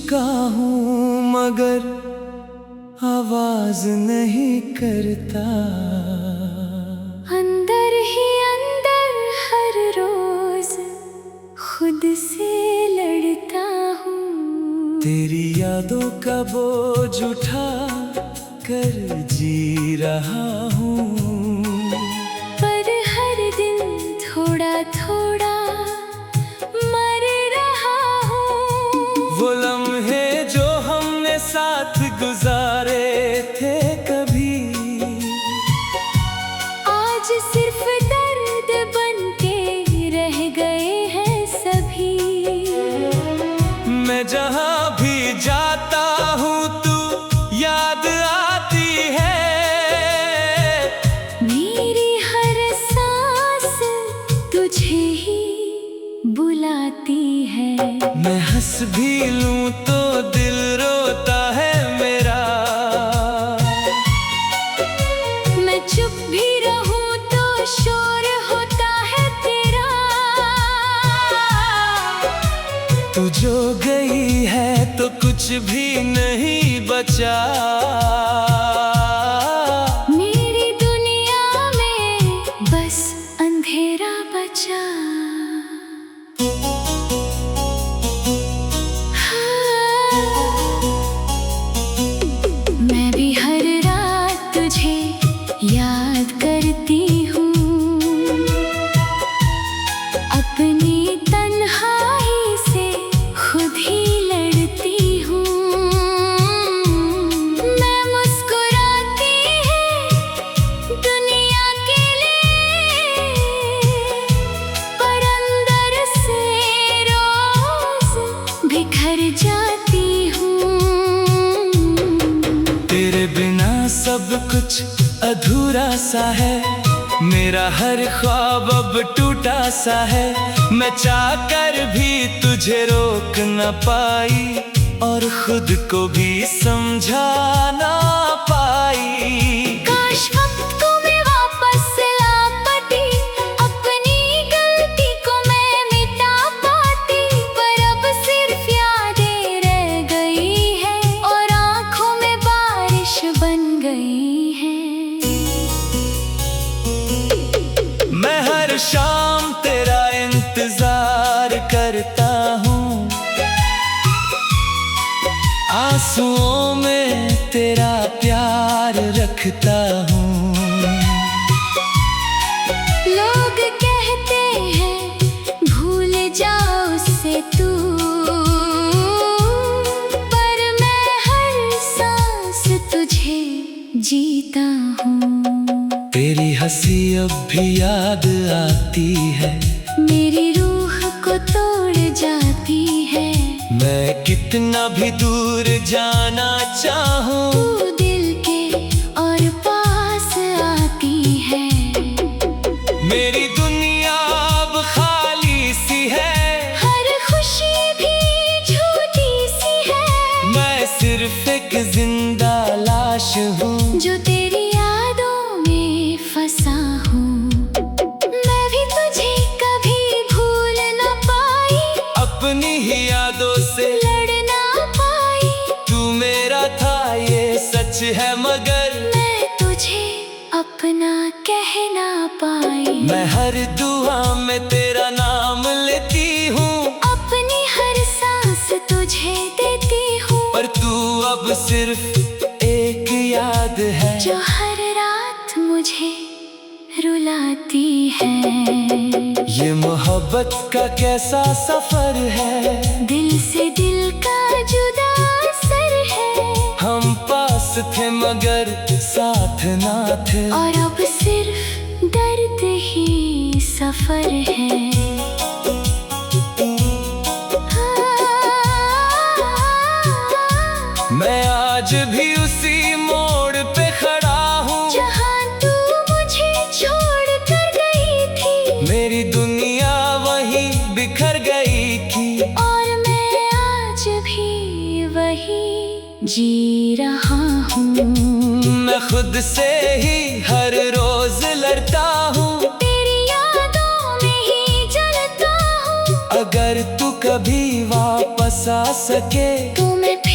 चुका हूँ मगर आवाज नहीं करता। अंदर ही अंदर हर रोज खुद से लड़ता हूँ। तेरी यादों का बोझ उठा कर जी रहा हूँ, पर हर दिन थोड़ा थोड़ा मर रहा हूँ। वो लम्हे जो हमने साथ गुजारे थे कभी, आज सिर्फ दर्द बनके रह गए हैं सभी। मैं जहाँ भी जाता हूँ तू याद आती है। मेरी हर सांस तुझे ही बुलाती है। मैं हंस भी लूं तो दिल रोता है मेरा, मैं चुप भी रहूं तो शोर होता है तेरा। तू जो गई है तो कुछ भी नहीं बचा। मेरी दुनिया में बस अंधेरा बचा। मैं भी हर रात तुझे याद करती हूँ, अपनी तन्हाई से खुद ही लड़ती हूँ। मैं मुस्कुराती है दुनिया के लिए, पर अंदर से रोज बिखर जाती हूँ। तेरे बिना सब कुछ अधूरा सा है, मेरा हर ख्वाब अब टूटा सा है। मैं चाहकर भी तुझे रोक न पाई और खुद को भी समझा ना पाई। काश वक्त को मैं वापस ला पाती, अपनी गलती को मैं मिटा पाती, पर अब सिर्फ यादें रह गई है और आंखों में बारिश बन गई है। मैं हर शाम तेरा इंतजार करता हूँ, आंसुओं में तेरा प्यार रखता हूँ। लोग कहते हैं भूल जाओ उससे तू, पर मैं हर सांस तुझे जीता हूँ। तेरी हंसी अब भी याद आती है, मेरी रूह को तोड़ जाती है। मैं कितना भी दूर जाना चाहूँ तू दिल के और पास आती है। मेरी दुनिया अब खाली सी है, हर खुशी भी झूठी सी है। मैं सिर्फ एक जिंदा लाश हूँ जो तेरी यादों में फंसा हूँ। मैं भी तुझे कभी भूल न पाई, अपनी ही यादों से लड़ ना पाई। तू मेरा था ये सच है, मगर मैं तुझे अपना कह ना पाई। मैं हर दुआ में तेरा नाम लेती हूँ, अपनी हर सांस तुझे देती हूँ, पर तू अब सिर्फ एक याद है जो हर रात मुझे रुलाती है। ये मोहब्बत का कैसा सफर है, दिल से दिल का जुदा असर है। हम पास थे मगर साथ ना थे, और अब सिर्फ दर्द ही सफर है। मैं आज भी उसी मोड़ पे खड़ा हूँ जहाँ तू मुझे छोड़ कर गई थी, मेरी दुनिया वही बिखर गई थी, और मैं आज भी वही जी रहा हूँ। मैं खुद से ही हर रोज लड़ता हूँ, तेरी यादों में ही जलता हूँ। अगर तू कभी वापस आ सके तू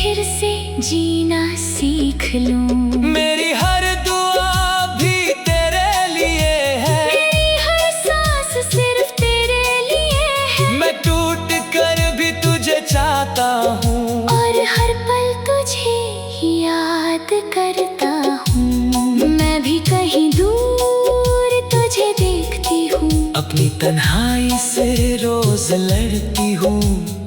फिर से जीना सीख लूं। मेरी हर दुआ भी तेरे लिए है, मेरी हर सांस सिर्फ तेरे लिए है। मैं टूट कर भी तुझे चाहता हूँ, और हर पल तुझे याद करता हूँ। मैं भी कहीं दूर तुझे देखती हूँ, अपनी तन्हाई से रोज लड़ती हूँ।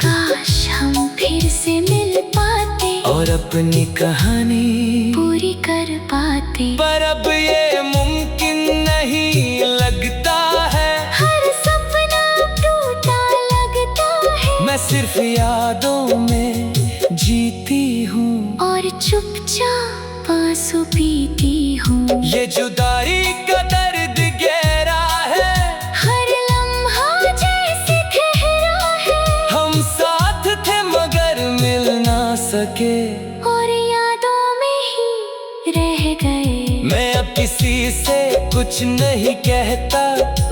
काश हम फिर से मिल पाते और अपनी कहानी पूरी कर पाते, पर अब ये मुमकिन नहीं लगता है। हर सपना टूटा लगता है। मैं सिर्फ यादों में जीती हूँ, और चुपचाप आंसू पीती हूँ। ये जुदाई का दर्द गहरा है, हर लम्हा जैसे गहरा है। हम साथ थे मगर मिल ना सके, और यादों में ही रह गए। मैं अब किसी से कुछ नहीं कहता,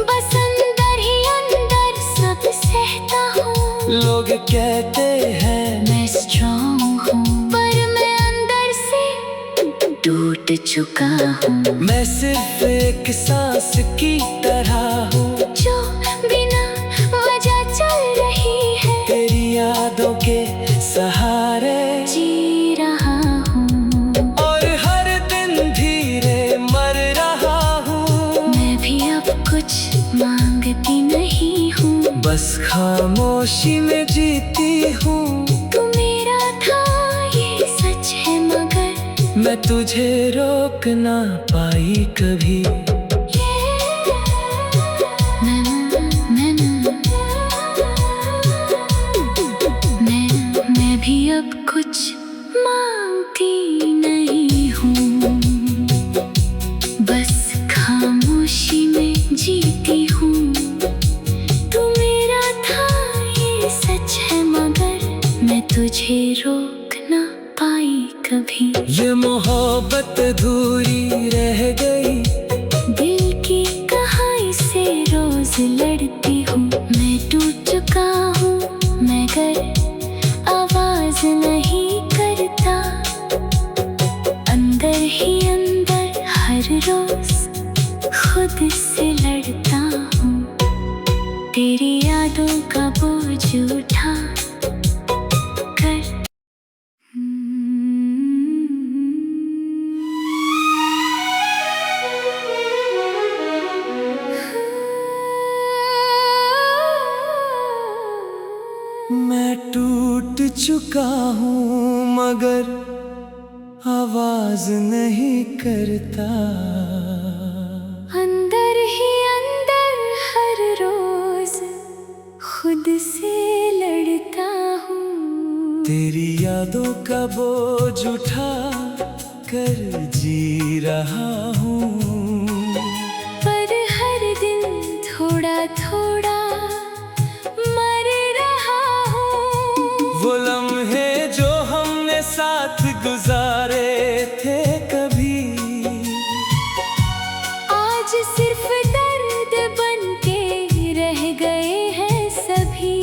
बस अंदर ही अंदर सब सहता हूँ। लोग कहते हैं मैं स्ट्रॉन्ग हूँ, पर मैं अंदर से टूट चुका हूँ। मैं सिर्फ एक सांस की तरह हूँ, जो बिना वजह चल रही है। तेरी यादों के सहारे जी रहा हूँ, और हर दिन धीरे मर रहा हूँ। मैं भी अब कुछ मांगती नहीं हूँ, बस खामोशी में जीती हूँ। तू मेरा था ये सच है, मगर मैं तुझे रोक ना पाई कभी। मैं भी अब कुछ मांगती नहीं हूँ, बस खामोशी में जीती हूँ। तू मेरा था ये सच है, मगर मैं तुझे रोक ना पाई कभी। ये मोहब्बत अधूरी रह गई, दिल की कहानी से रोज लड़ती हूँ। मैं टूट चुका हूँ मगर आवाज नहीं करता, अंदर ही अंदर हर रोज खुद से लड़ता हूँ। तेरी यादों का बोझ उठा कर। मैं टूट चुका हूँ मगर आवाज नहीं करता, अंदर ही अंदर हर रोज खुद से लड़ता हूँ। तेरी यादों का बोझ उठा कर जी रहा हूँ। पर हर दिन थोड़ा थोड़ा मर रहा हूँ। वो लम्हे जो हमने साथ गुजारे थे कभी, आज सिर्फ दर्द बन के रह गए हैं सभी।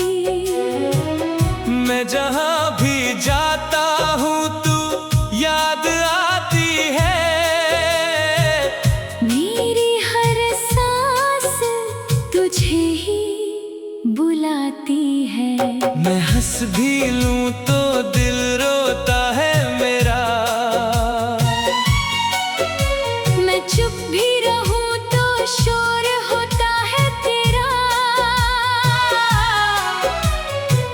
मैं जहाँ भी जाता हूँ तू याद आती है, मेरी हर सांस तुझे ही बुलाती है। मैं हंस भी लूं तो दिल रोता है मेरा, मैं चुप भी रहूं तो शोर होता है तेरा।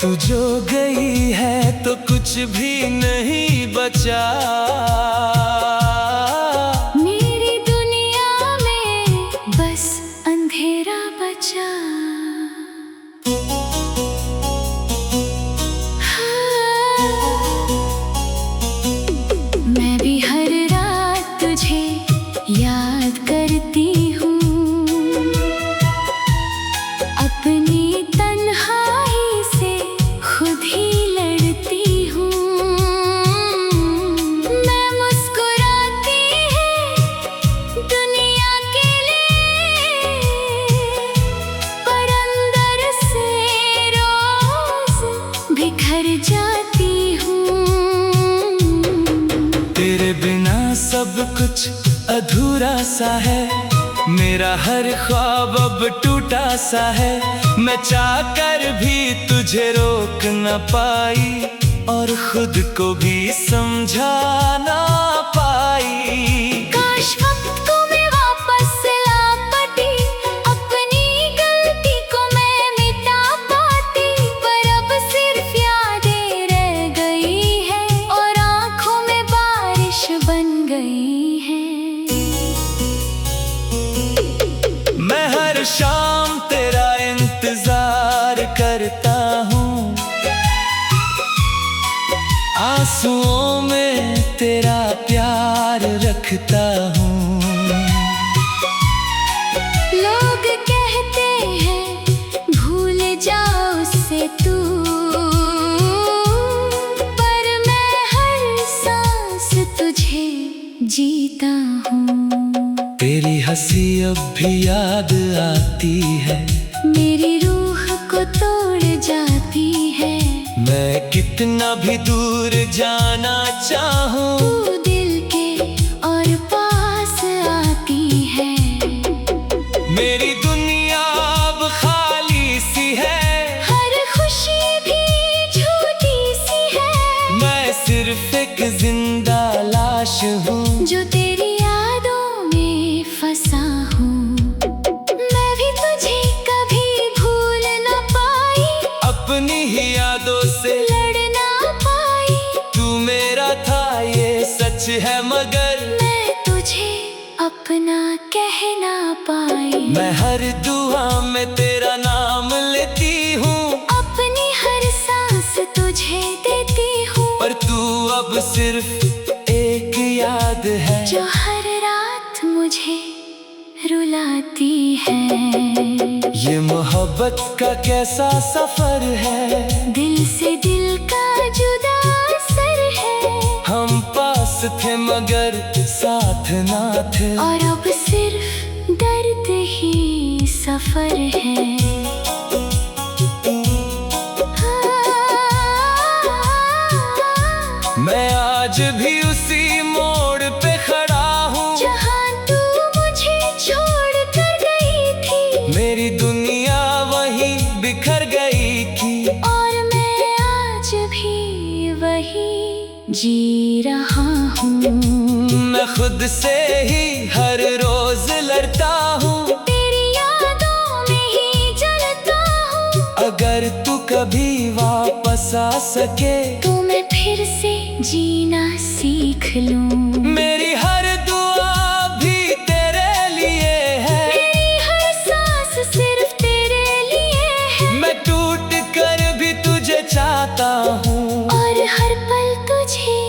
तू जो गई है तो कुछ भी नहीं बचा, मेरी दुनिया में बस अंधेरा बचा। मैं भी हर रात तुझे याद करती हूँ, अपनी तन्हाई से खुद ही लड़ती हूँ। मैं मुस्कुराती सब कुछ अधूरा सा है, मेरा हर ख्वाब अब टूटा सा है। मैं चाहकर भी तुझे रोक न पाई और खुद को भी समझा ना पाई। काश वक्त को मैं वापस ला पाती, अपनी गलती को मैं मिटा पाती, पर अब सिर्फ यादें रह गई है और आंखों में बारिश बन गई है। मैं हर शाम तेरा इंतजार करता हूँ, आंसुओं में तेरा प्यार रखता हूँ। लोग कहते हैं भूल जाओ उससे तू, पर मैं हर सांस तुझे जीता हूँ। तेरी हंसी अब भी याद आती है, मेरी रूह को तोड़ जाती है। मैं कितना भी दूर जाना चाहूँ, तू दिल के और पास आती है। मेरी दुनिया अब खाली सी है, हर खुशी भी झूठी सी है। मैं सिर्फ एक जिंदा लाश हूँ जो तेरी यादों में फंसा हूँ। मैं भी तुझे कभी भूल न पाई, अपनी ही यादों से लड़ ना पाई। तू मेरा था ये सच है, मगर मैं तुझे अपना कह ना पाई। मैं हर दुआ में तेरा नाम लेती हूँ, अपनी हर सांस तुझे देती हूँ, पर तू अब सिर्फ एक याद है जो हर रात मुझे रुलाती है। ये मोहब्बत का कैसा सफर है, दिल से दिल का जुदा असर है। हम पास थे मगर साथ ना थे, और अब सिर्फ दर्द ही सफर है। मैं आज भी उसी मोड़ पे खड़ा हूँ, जहाँ तू मुझे छोड़ कर गई थी, मेरी दुनिया वहीं बिखर गई थी, और मैं आज भी वही जी रहा हूँ। मैं खुद से ही हर रोज लड़ता हूँ, तेरी यादों में ही जलता हूँ। अगर तू कभी वापस आ सके तो मैं फिर से जीना सीख लूं। मेरी हर दुआ भी तेरे लिए है, मेरी हर सांस सिर्फ तेरे लिए है। मैं टूट कर भी तुझे चाहता हूँ, और हर पल तुझे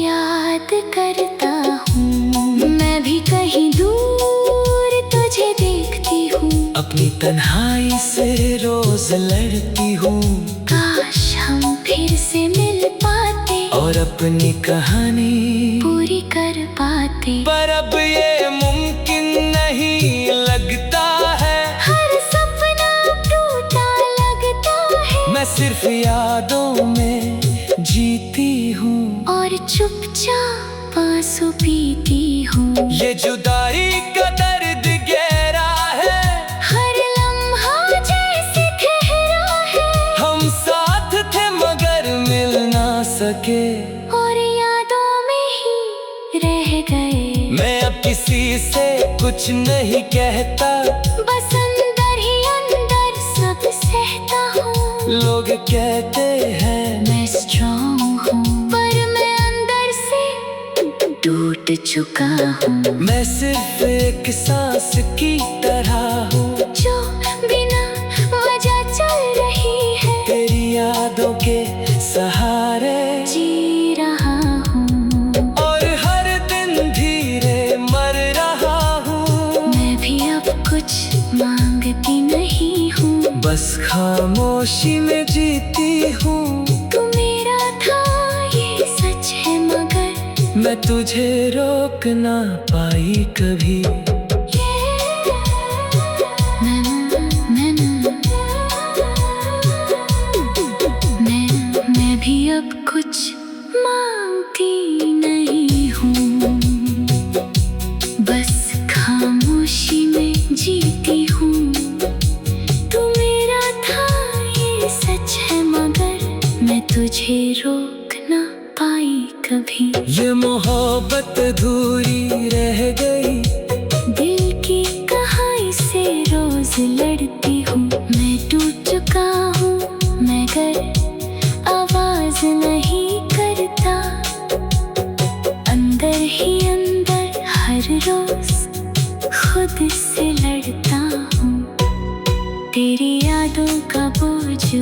याद करता हूँ। मैं भी कहीं दूर तुझे देखती हूँ, अपनी तन्हाई से रोज लड़ती हूँ, काश हम फिर से मिल पाते और अपनी कहानी पूरी कर पाते। पर अब ये मुमकिन नहीं लगता है, हर सपना टूटा लगता है। मैं सिर्फ यादों में जीती हूँ और चुपचाप आंसू पीती हूँ। ये जुदाई का दर्द गहरा है, हर लम्हा जैसे ठहरा है। हम साथ थे मगर मिल ना सके, और यादों में ही रह गए। मैं अब किसी से कुछ नहीं कहता, बस अंदर ही अंदर सब सहता हूँ। लोग कहते हैं मैं स्ट्रॉन्ग हूँ, पर मैं अंदर से टूट चुका हूँ। मैं सिर्फ एक सांस की तरह हूँ, जो बिना वजह चल रही है। तेरी यादों के सहारे जी रहा हूँ, और हर दिन धीरे मर रहा हूँ। मैं भी अब कुछ मांगती नहीं हूँ, बस खामोशी में जीती हूँ। तू मेरा था ये सच है, मगर मैं तुझे रोक ना पाई कभी। मैं भी अब कुछ मांगती नहीं हूँ। तुझे रोक ना पाई कभी। ये मोहब्बत अधूरी रह गई, दिल की कहानी से रोज लड़ती हूँ। मैं टूट चुका हूँ मगर आवाज नहीं करता। अंदर ही अंदर हर रोज खुद से लड़ता हूँ। तेरी यादों का बोझ